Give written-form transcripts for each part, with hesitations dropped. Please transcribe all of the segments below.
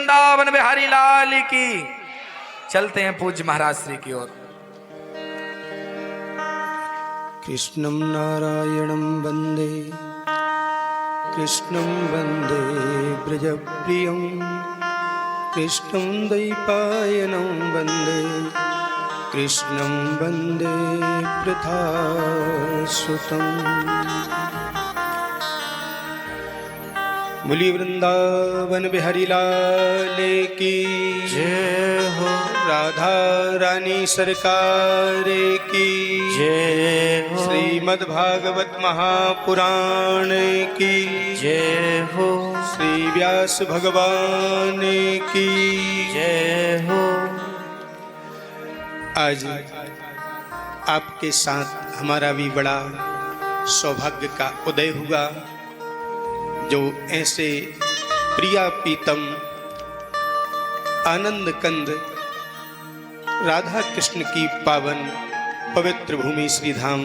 वृंदावन बिहारी लाल की। चलते हैं पूज्य महाराज श्री की ओर। कृष्णं नारायणं वन्दे कृष्णं वन्दे ब्रजप्रियं कृष्णं द्वैपायनं वन्दे कृष्णं वन्दे पृथासुतम्। बोलिए वृंदावन बिहारी लाल की जय हो। राधा रानी सरकार की जय हो। श्रीमद् भागवत महापुराण की जय हो। श्री व्यास भगवान की जय हो। आज आपके साथ हमारा भी बड़ा सौभाग्य का उदय हुआ, जो ऐसे प्रिया पीतम आनंद कंद राधा कृष्ण की पावन पवित्र भूमि श्री धाम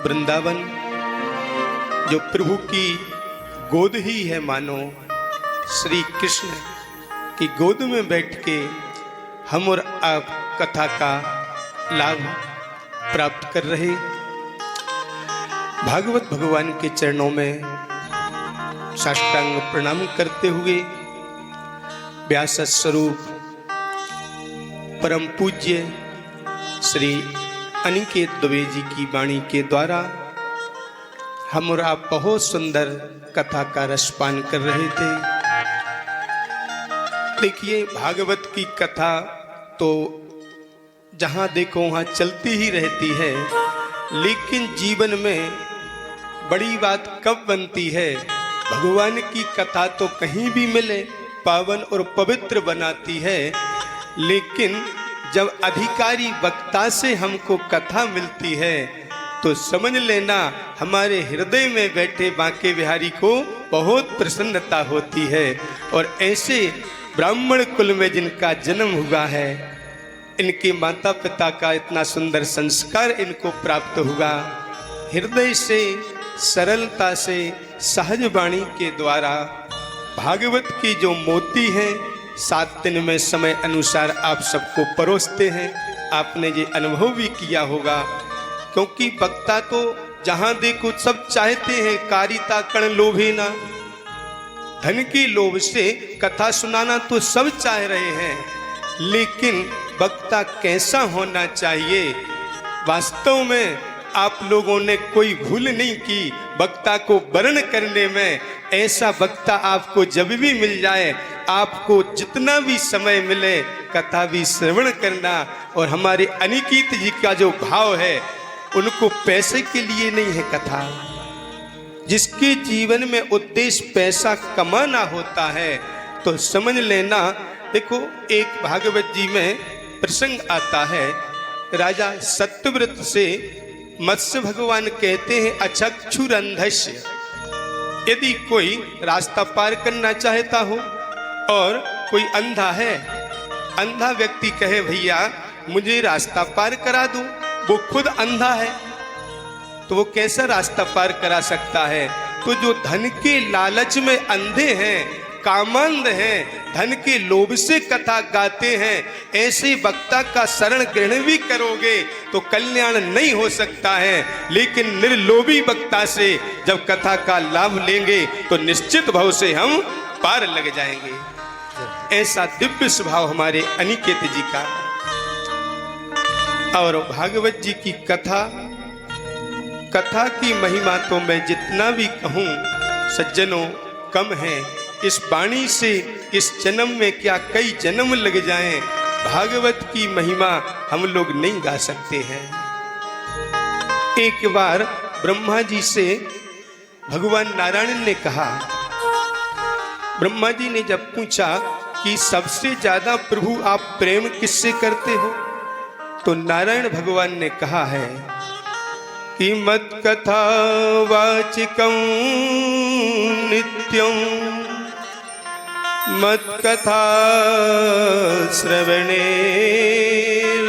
वृंदावन, जो प्रभु की गोद ही है मानो, श्री कृष्ण की गोद में बैठ के हम और आप कथा का लाभ प्राप्त कर रहे। भागवत भगवान के चरणों में साष्टांग प्रणाम करते हुए व्यास स्वरूप परम पूज्य श्री अनिकेत दुबे जी की वाणी के द्वारा हम और आप बहुत सुंदर कथा का रसपान कर रहे थे। देखिए, भागवत की कथा तो जहां देखो वहां चलती ही रहती है, लेकिन जीवन में बड़ी बात कब बनती है? भगवान की कथा तो कहीं भी मिले पावन और पवित्र बनाती है, लेकिन जब अधिकारी वक्ता से हमको कथा मिलती है तो समझ लेना हमारे हृदय में बैठे बांके बिहारी को बहुत प्रसन्नता होती है। और ऐसे ब्राह्मण कुल में जिनका जन्म हुआ है, इनके माता पिता का इतना सुंदर संस्कार इनको प्राप्त हुआ, हृदय से सरलता से सहज वाणी के द्वारा भागवत की जो मोती हैं 7 दिन में समय अनुसार आप सबको परोसते हैं। आपने ये अनुभव भी किया होगा, क्योंकि वक्ता तो जहां देखो सब चाहते हैं, कारिता कण लोभे ना, धन के लोभ से कथा सुनाना तो सब चाह रहे हैं, लेकिन वक्ता कैसा होना चाहिए? वास्तव में आप लोगों ने कोई भूल नहीं की वक्ता को वर्ण करने में। ऐसा वक्ता आपको जब भी मिल जाए, आपको जितना भी समय मिले कथा भी श्रवण करना। और हमारे अनिकेत जी का जो भाव है, उनको पैसे के लिए नहीं है कथा। जिसके जीवन में उद्देश्य पैसा कमाना होता है तो समझ लेना। देखो, एक भागवत जी में प्रसंग आता है, राजा सत्यव्रत से मत्स्य भगवान कहते हैं अचक्षुरंधस्य, यदि कोई रास्ता पार करना चाहता हो और कोई अंधा है, अंधा व्यक्ति कहे भैया मुझे रास्ता पार करा दो, वो खुद अंधा है तो वो कैसा रास्ता पार करा सकता है? तो जो धन के लालच में अंधे हैं, कामांध हैं, धन के लोभ से कथा गाते हैं, ऐसे वक्ता का शरण ग्रहण भी करोगे तो कल्याण नहीं हो सकता है। लेकिन निर्लोभी वक्ता से जब कथा का लाभ लेंगे तो निश्चित भाव से हम पार लग जाएंगे। ऐसा दिव्य स्वभाव हमारे अनिकेत जी का। और भागवत जी की कथा की महिमा तो मैं जितना भी कहूँ सज्जनों कम है। इस वाणी से इस जन्म में क्या कई जन्म लग जाएं, भागवत की महिमा हम लोग नहीं गा सकते हैं। एक बार ब्रह्मा जी से भगवान नारायण ने कहा, ब्रह्मा जी ने जब पूछा कि सबसे ज्यादा प्रभु आप प्रेम किससे करते हो, तो नारायण भगवान ने कहा है कि मत कथा वाचिकं नित्यं मत कथा श्रवणे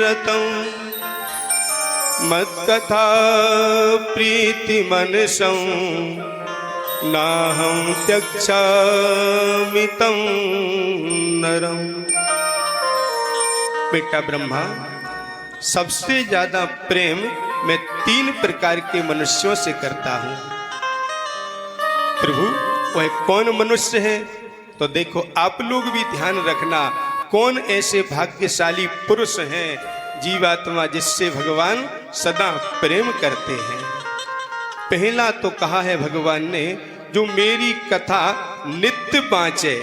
रतं मत कथा प्रीति मनसं नाहं त्यक्षामि तं नरम। बेटा ब्रह्मा, सबसे ज्यादा प्रेम मैं 3 प्रकार के मनुष्यों से करता हूं। प्रभु, वह कौन मनुष्य है? तो देखो, आप लोग भी ध्यान रखना, कौन ऐसे भाग्यशाली पुरुष हैं जीवात्मा जिससे भगवान सदा प्रेम करते हैं। पहला तो कहा है भगवान ने, जो मेरी कथा नित्य बाँचे।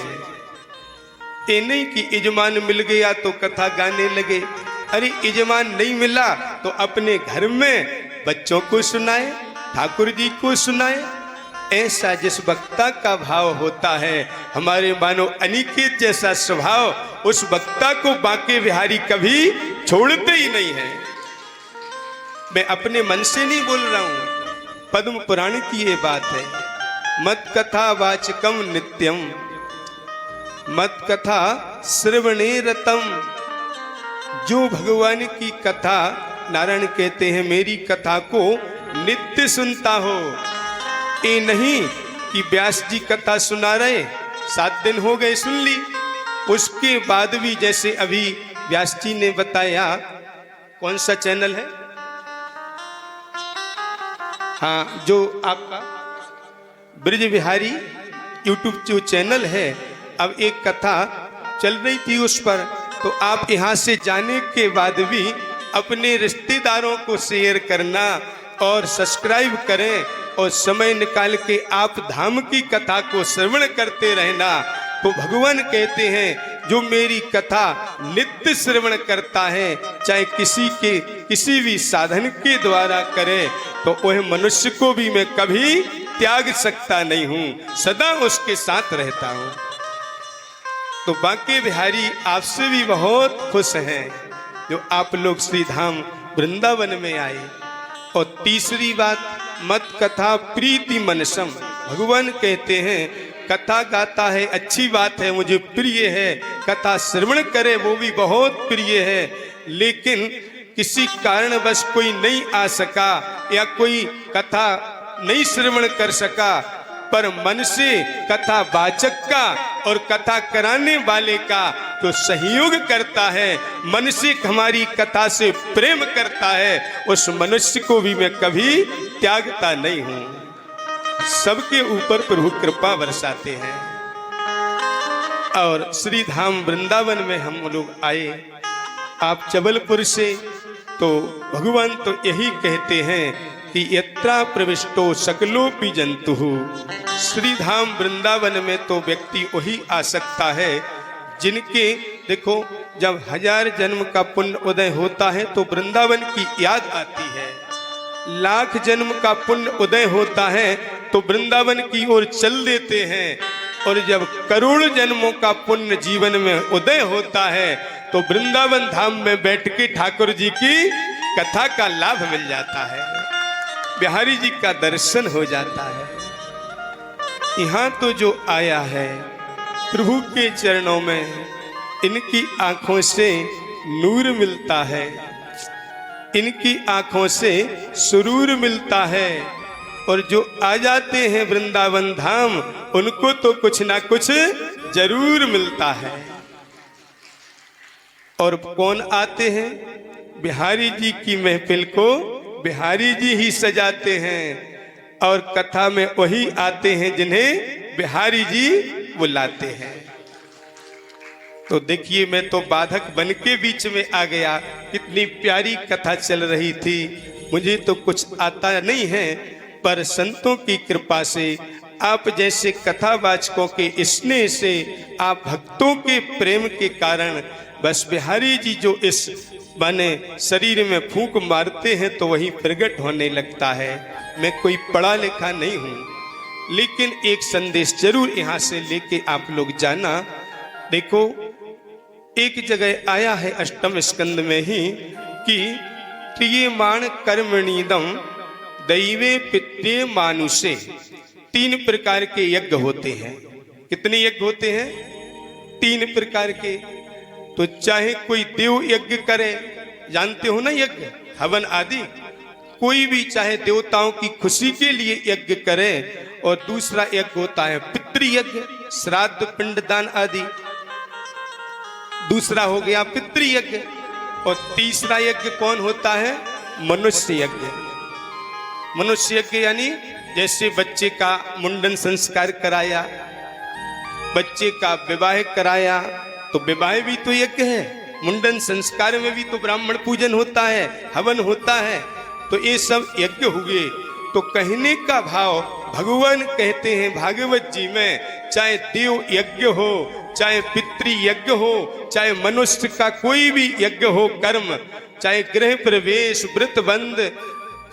ये नहीं कि यजमान मिल गया तो कथा गाने लगे, अरे यजमान नहीं मिला तो अपने घर में बच्चों को सुनाए, ठाकुर जी को सुनाए। ऐसा जिस वक्ता का भाव होता है, हमारे मानो अनिकेत जैसा स्वभाव, उस वक्ता को बांके बिहारी कभी छोड़ते ही नहीं है। मैं अपने मन से नहीं बोल रहा हूं, पद्म पुराण की ये बात है। मत कथा वाचकम नित्यम, मत कथा श्रवणे रतम। जो भगवान की कथा, नारायण कहते हैं, मेरी कथा को नित्य सुनता हो। ये नहीं कि व्यास जी कथा सुना रहे, 7 दिन हो गए सुन ली, उसके बाद भी जैसे अभी व्यास जी ने बताया, कौन सा चैनल है, हाँ, जो आपका ब्रज बिहारी यूट्यूब जो चैनल है, अब एक कथा चल रही थी उस पर, तो आप यहाँ से जाने के बाद भी अपने रिश्तेदारों को शेयर करना और सब्सक्राइब करें, और समय निकाल के आप धाम की कथा को श्रवण करते रहना। तो भगवान कहते हैं, जो मेरी कथा नित्य श्रवण करता है, चाहे किसी भी साधन के द्वारा करे, तो वह मनुष्य को भी मैं कभी त्याग सकता नहीं हूं, सदा उसके साथ रहता हूं। तो बांके बिहारी आपसे भी बहुत खुश हैं जो आप लोग श्री धाम वृंदावन में आए। और तीसरी बात, मत कथा प्रीति मनसम। भगवान कहते हैं, कथा गाता है अच्छी बात है, मुझे प्रिय है, कथा श्रवण करे वो भी बहुत प्रिय है, लेकिन किसी कारणवश कोई नहीं आ सका या कोई कथा नहीं श्रवण कर सका, पर मन से कथा वाचक का और कथा कराने वाले का तो सहयोग करता है, मन से हमारी कथा से प्रेम करता है, उस मनुष्य को भी मैं कभी त्यागता नहीं हूं। सबके ऊपर प्रभु कृपा बरसाते हैं। और श्री धाम वृंदावन में हम लोग आए, आप जबलपुर से, तो भगवान तो यही कहते हैं कि यत्रा प्रविष्टो सकलोपि जंतु। श्री धाम वृंदावन में तो व्यक्ति वही आ सकता है जिनके, देखो, जब 1000 जन्म का पुण्य उदय होता है तो वृंदावन की याद आती है, 1,00,000 जन्म का पुण्य उदय होता है तो वृंदावन की ओर चल देते हैं, और जब करोड़ जन्मों का पुण्य जीवन में उदय होता है तो वृंदावन धाम में बैठ के ठाकुर जी की कथा का लाभ मिल जाता है, बिहारी जी का दर्शन हो जाता है। यहाँ तो जो आया है प्रभु के चरणों में, इनकी आंखों से नूर मिलता है, इनकी आंखों से सुरूर मिलता है, और जो आ जाते हैं वृंदावन धाम, उनको तो कुछ ना कुछ जरूर मिलता है। और कौन आते हैं? बिहारी जी की महफिल को बिहारी जी ही सजाते हैं, और कथा में वही आते हैं जिन्हें बिहारी जी बुलाते हैं। तो देखिए, मैं तो बाधक बन के बीच में आ गया, कितनी प्यारी कथा चल रही थी। मुझे तो कुछ आता नहीं है, पर संतों की कृपा से, आप जैसे कथावाचकों के स्नेह से, आप भक्तों के प्रेम के कारण, बस बिहारी जी जो इस बने शरीर में फूंक मारते हैं तो वही प्रकट होने लगता है। मैं कोई पढ़ा लिखा नहीं हूं, लेकिन एक संदेश जरूर यहां से लेके आप लोग जाना। देखो, एक जगह आया है अष्टम स्कंद में ही कि क्रियमाण कर्मणीदम दैवे पित्रे मानुषे। 3 प्रकार के यज्ञ होते हैं। कितने यज्ञ होते हैं? 3 प्रकार के। तो चाहे कोई देव यज्ञ करे, जानते हो ना, यज्ञ हवन आदि, कोई भी चाहे देवताओं की खुशी के लिए यज्ञ करे, और दूसरा यज्ञ होता है पितृयज्ञ, श्राद्ध, पिंडदान आदि। दूसरा हो गया पितृयज्ञ। और तीसरा यज्ञ कौन होता है? मनुष्य यज्ञ। मनुष्य यज्ञ यानी जैसे बच्चे का मुंडन संस्कार कराया, बच्चे का विवाह कराया, तो विवाह भी तो यज्ञ है। मुंडन संस्कार में भी तो ब्राह्मण पूजन होता है, हवन होता है। तो ये सब यज्ञ हुए। तो कहने का भाव भगवान कहते हैं भागवत जी में, चाहे देव यज्ञ हो, चाहे पितृ यज्ञ हो, चाहे मनुष्य का कोई भी यज्ञ हो कर्म, चाहे गृह प्रवेश, व्रत बंध,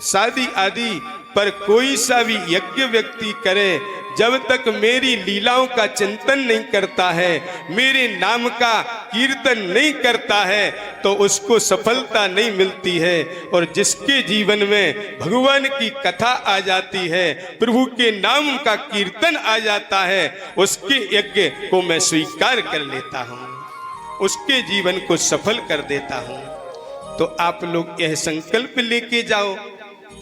शादी आदि, पर कोई सा भी यज्ञ व्यक्ति करे, जब तक मेरी लीलाओं का चिंतन नहीं करता है, मेरे नाम का कीर्तन नहीं करता है, तो उसको सफलता नहीं मिलती है। और जिसके जीवन में भगवान की कथा आ जाती है, प्रभु के नाम का कीर्तन आ जाता है, उसके यज्ञ को मैं स्वीकार कर लेता हूँ, उसके जीवन को सफल कर देता हूँ। तो आप लोग यह संकल्प लेके जाओ।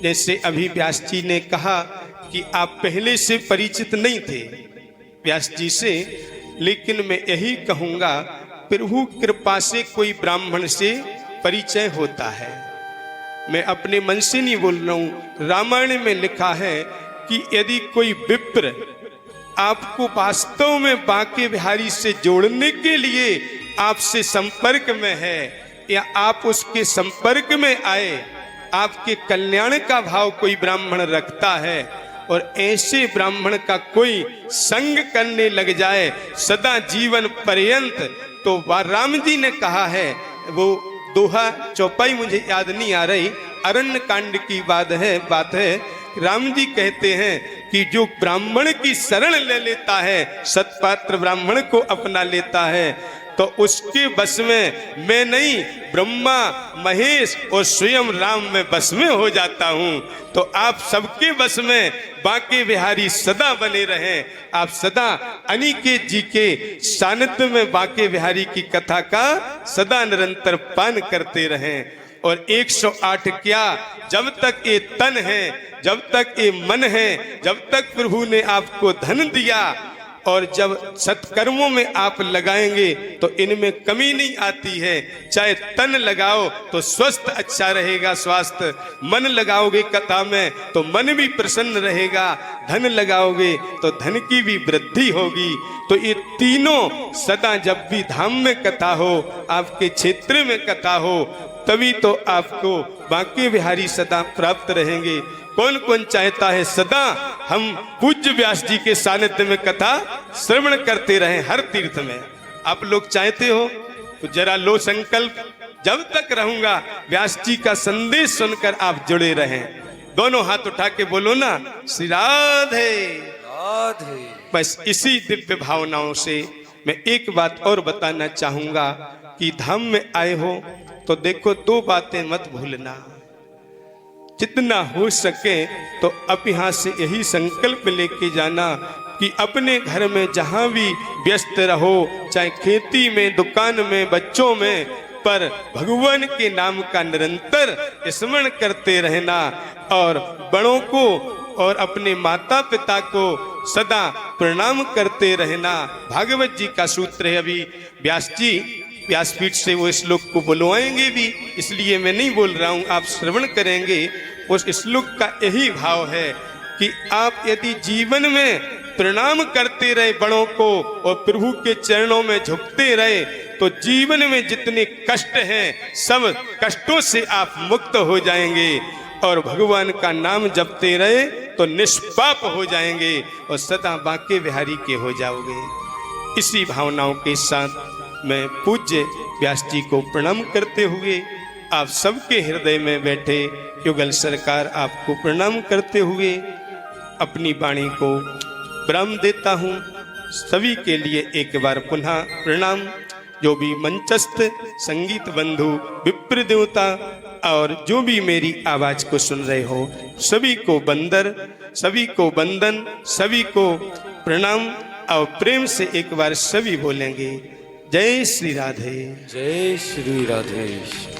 जैसे अभी व्यास जी ने कहा कि आप पहले से परिचित नहीं थे व्यास जी से, लेकिन मैं यही कहूँगा, प्रभु कृपा से कोई ब्राह्मण से परिचय होता है। मैं अपने मन से नहीं बोल रहा हूँ। रामायण में लिखा है कि यदि कोई विप्र आपको वास्तव में बांके बिहारी से जोड़ने के लिए आपसे संपर्क में है, या आप उसके संपर्क में आए, आपके कल्याण का भाव कोई ब्राह्मण रखता है, और ऐसे ब्राह्मण का कोई संग करने लग जाए सदा जीवन पर्यंत, तो राम जी ने कहा है, वो दोहा चौपाई मुझे याद नहीं आ रही, अरण्य कांड की बात है। राम जी कहते हैं कि जो ब्राह्मण की शरण ले लेता है, सत्पात्र ब्राह्मण को अपना लेता है, तो उसके बस में मैं नहीं, ब्रह्मा, महेश और स्वयं राम में बस में हो जाता हूँ। तो आप सबके बस में बांके बिहारी सदा बने रहें। आप सदा अनिकेत जी के सानिध्य में बांके बिहारी की कथा का सदा निरंतर पान करते रहें। और 108 क्या, जब तक ये तन है, जब तक ये मन है, जब तक प्रभु ने आपको धन दिया, और जब सत्कर्मों में आप लगाएंगे तो इनमें कमी नहीं आती है। चाहे तन लगाओ तो स्वस्थ अच्छा रहेगा, स्वास्थ्य, मन लगाओगे कथा में तो मन भी प्रसन्न रहेगा, धन लगाओगे तो धन की भी वृद्धि होगी। तो ये तीनों सदा जब भी धाम में कथा हो, आपके क्षेत्र में कथा हो, तभी तो आपको बांके बिहारी सदा प्राप्त रहेंगे। कौन कौन चाहता है सदा हम पूज्य व्यास जी के सानिध्य में कथा श्रवण करते रहें हर तीर्थ में? आप लोग चाहते हो तो जरा लो संकल्प, जब तक रहूंगा व्यास जी का संदेश सुनकर आप जुड़े रहें। दोनों हाथ उठा के बोलो ना, श्री राधे राधे। बस इसी दिव्य भावनाओं से मैं एक बात और बताना चाहूंगा कि धाम में आए हो तो देखो, दो बातें मत भूलना। जितना हो सके तो अब यहाँ से यही संकल्प लेके जाना कि अपने घर में जहाँ भी व्यस्त रहो, चाहे खेती में, दुकान में, बच्चों में, पर भगवान के नाम का निरंतर स्मरण करते रहना, और बड़ों को और अपने माता पिता को सदा प्रणाम करते रहना। भागवत जी का सूत्र है, अभी व्यास जी व्यासपीठ से वो श्लोक को बुलवाएंगे भी, इसलिए मैं नहीं बोल रहा हूँ, आप श्रवण करेंगे। उस श्लोक का यही भाव है कि आप यदि जीवन में प्रणाम करते रहे बड़ों को और प्रभु के चरणों में झुकते रहे, तो जीवन में जितने कष्ट हैं सब कष्टों से आप मुक्त हो जाएंगे, और भगवान का नाम जपते रहे तो निष्पाप हो जाएंगे और सदा बांके बिहारी के हो जाओगे। इसी भावनाओं के साथ मैं पूज्य व्यास जी को प्रणाम करते हुए आप सबके हृदय में बैठे युगल सरकार आपको प्रणाम करते हुए अपनी वाणी को विराम देता हूँ। सभी के लिए एक बार पुनः प्रणाम। जो भी मंचस्थ संगीत बंधु, विप्र देवता और जो भी मेरी आवाज को सुन रहे हो, सभी को बंदर, सभी को बंदन, सभी को प्रणाम। और प्रेम से एक बार सभी बोलेंगे, जय श्री राधे, जय श्री राधे।